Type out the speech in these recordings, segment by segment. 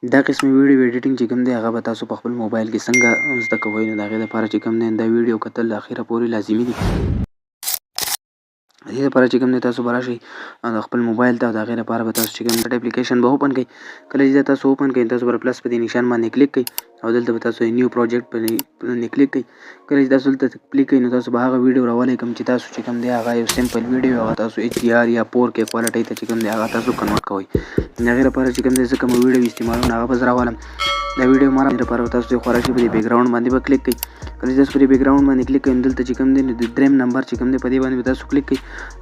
دا قسمه ویډیو ایډیټینګ چې کوم دی هغه به تاسو په خپل موبایل کې څنګه زده کوئ، نو د هغې دپاره چې کوم دی دا ویډیو کتل اخره پورې لازمي دي. د دې لپاره چې کوم دی تاسو به راشئ د خپل موبایل ته، او د هغې لپاره به تاسو چې کوم اپلیکیشن به اوپن کړئ. کله چې دا تاسو اوپن کړئ تاسو به پلس په دې نشان باندې کلیک کړئ، او دلته به تاسو نیو پروجیکټ باندې کلیک کړئ. کله چې تاسو دلته کلیک کړئ نو تاسو به هغه ویډیو راولی کوم چې تاسو چې کوم دی هغه یو سمپل ویډیو هغه تاسو HDR یا 4K کوالټۍ ته چې کوم دی هغه تاسو کنورټ کوئ. د هغې لپاره چې کوم دی زه کوم ویډیو استعمالوم هغه به زه راولم. دا ویډیو ما لپاره تاسو چې خورا شي په دې بیک ګراوند باندې به کلیک کړئ. کله چې تاسو په دې بیک ګراوند باندې کلیک کړئ نو دلته چې کوم دی د دریم نمبر چې کوم دی په دې باندې به تاسو کلیک کړئ،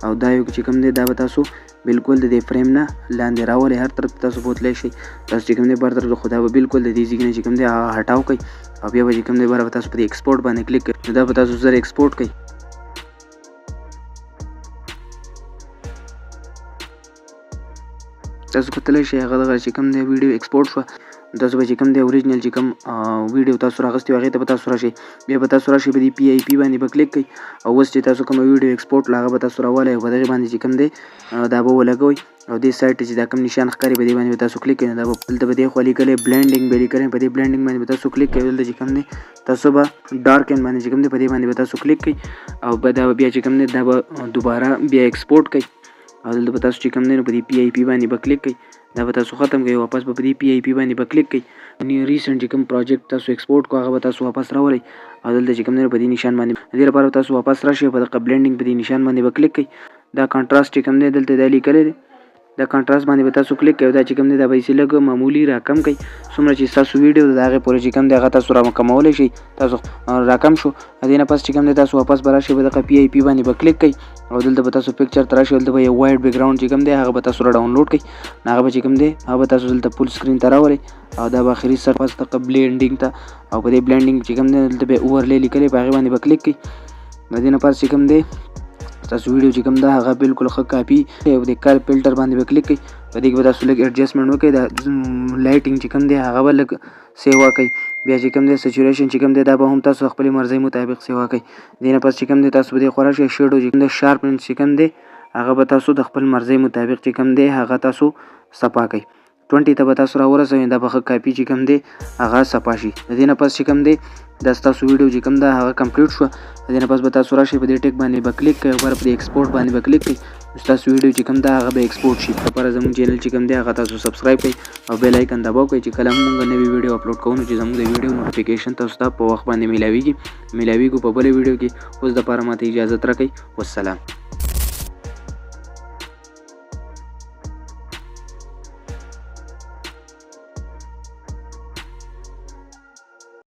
او دا یو چې کوم دی دا به تاسو بالکل د دې فریم نه لاندې راولئ، هر طرف ته تاسو بوتلی شئ. تاسو چې کوم دی بر طرف خو دا به بالکل د دې ځای نه چې کوم دی هغه هټاو کړئ، او بیا به چې کوم دی بره به تاسو په دې ایکسپورټ باندې کلیک کړئ، نو دا به تاسو زر ایکسپورټ کړئ. تاسو کتلی شئ هغه دغه چې کوم دی ویډیو ایکسپورټ شوه. تاسو به چې کوم دی اوریجنل چې کوم ویډیو تاسو راغستی وو هغې ته به تاسو راشئ. بیا به تاسو راشئ په دې PIP باندې به کلیک کړئ، او اوس چې تاسو کومه ویډیو ایکسپورټ هغه به تاسو راولئ، او په دغې باندې چې کوم دی دا به ولګوئ، او دې سایډ ته چې دا کوم نشان ښکاري په دې باندې به تاسو کلیک کړئ. نو دا به دلته به دې خوا لیکلی بلینډینګ به لیکلی، په دې بلینډینګ باندې به تاسو کلیک کړئ. دلته چې کوم دی تاسو به ډارک اینډ باندې چې کوم دی په دې باندې به تاسو کلیک کړئ، او دا به بیا چې کوم دی دا به دوباره بیا ایکسپورټ کړئ، او دلته به تاسو چې کوم دی نو په دې PIP باندې به کلیک کړئ. دا به تاسو ختم کړئ، واپس به په دې PIP باندې به کلیک کړئ. ریسنټ چې کوم پروجیکټ تاسو ایکسپورټ کو هغه به تاسو واپس راولئ، او دلته چې کوم دی په دې نشان باندې د دې لپاره تاسو واپس راشئ، په دغه بلینډینګ په دې نشان باندې به کلیک کړئ. دا کانټراسټ چې کوم دی دلته دا لیکلی دی، دا کانټراسټ باندې به تاسو کلیک کړئ، او دا چې کوم دی دا به یې لږ معمولي راکم کړئ. څومره چې ستاسو ویډیو د هغې پورې چې کوم دی هغه تاسو راکمولی شئ، تاسو راکم شو. د دې نه پس چې کوم دی تاسو واپس به راشئ، په دغه PIP باندې به کلیک کړئ، او دلته به تاسو پکچر ته راشئ، دلته به یو وایډ بیک ګراوند چې کوم دی هغه به تاسو راډاونلوډ کړئ. هغه به چې کوم دی هغه به تاسو دلته فول سکرین ته راولئ، او دا به اخري سر پس دغه بلینډینګ ته، او په دې بلینډینګ چې کوم دی دلته به اوورلی لیکلی په هغې باندې به کلیک کړئ. د دې نه پس چې کوم دی تاسو ویډیو چې کوم ده هغه بالکل ښه کاپي، او د کلر فلټر باندې به کلیک کړئ. په دې کې به تاسو لږ ایډجسټمنټ وکړئ، د لایټینګ چې کوم دی هغه به لږ سیوا کړئ. بیا چې کوم دی سچوریشن چې کوم دی دا به هم تاسو خپلې مرضۍ مطابق سیوا کړئ. دې نه پس چې کوم دی تاسو به دې خوا راشئ، شیډو چې کوم دی شارپنس چې کوم دی هغه به تاسو د خپل مرضۍ مطابق چې کوم دی هغه تاسو صفا کړئ. 20 ته به تاسو راورسوئ، دا به ښه کاپي چې کوم دی هغه صفا شي. د دې نه پس چې کوم دی دا ستاسو ویډیو چې کوم ده هغه کمپلیټ شوه. د دې نه پس به تاسو راشئ، په دې ټیک باندې به کلیک کړئ، او بیا په دې ایکسپورټ باندې به کلیک کړئ. ستاسو ویډیو چې کوم ده هغه به ایکسپورټ شي. لپاره زموږ چینل چې کوم دی هغه تاسو سبسکرایب کړئ، او بیل آیکن دباو کړئ چې کله هم موږ نوې ویډیو اپلوډ کوو نو چې زموږ د ویډیو نوټیفیکیشن تاسو ته په وخت باندې میلاویږو په بلې ویډیو کې. اوس دپاره ماته اجازت راکړئ. والسلام.